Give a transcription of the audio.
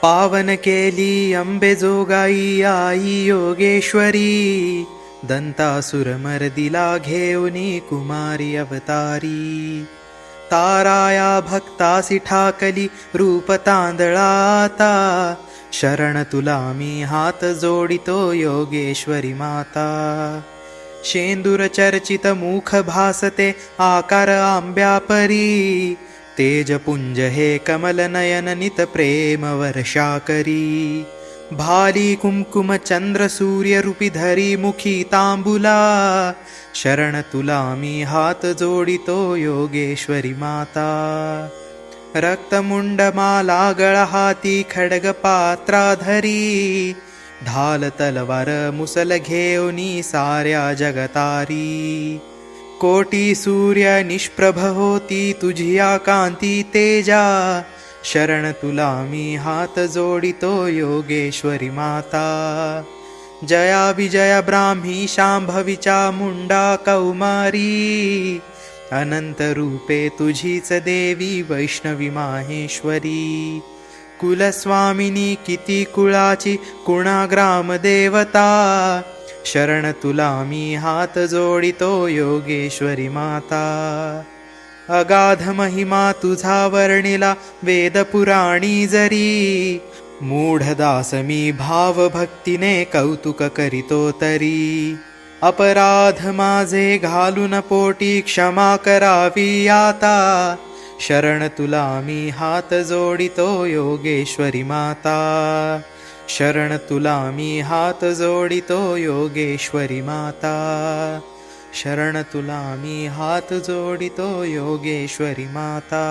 पावन केली अंबे जोगाई आई योगेश्वरी, दंतासुर मर्दिला घेऊनी कुमारी अवतारी. ताराया भक्तासी ठाकली रूप तांदळाता, शरण तुला मी हात जोडितो योगेश्वरी माता. शेंदूर चर्चित मुख भासते आकार आंब्या परी, तेजपुंज हे कमल नयन नित प्रेम वर्षा करी. भाली कुंकुम चंद्र सूर्य रूपी धरी मुखी तांबुला, शरण तुला मी हात जोडितो योगेश्वरी माता. रक्तमुंड माला गळा हाती खड्ग पात्रा धरी, ढाल तलवार मुसल घेऊनी साऱ्या जगतारी. कोटी सूर्य निष्प्रभ होती तुझिया कांती तेजा, शरण तुला मी हात जोडितो योगेश्वरी माता. जया विजया ब्राह्मी शांभवीच्या मुंडा कौमारी, अनंत रूपे तुझीच देवी वैष्णवी माहेश्वरी. कुलस्वामिनी किती कुळाची कुणाग्राम देवता, शरण तुला मी हात जोडितो योगेश्वरी माता. अगाध महिमा तुझा वर्णिला वेद पुराणी जरी, मूढदास मी भाव भक्तीने कौतुक करीतो तरी. अपराध माझे घालून पोटी क्षमा करावी आता, शरण तुला मी हात जोडितो योगेश्वरी माता. शरण तुला मी हात जोडितो योगेश्वरी माता. शरण तुला मी हात जोडितो योगेश्वरी माता.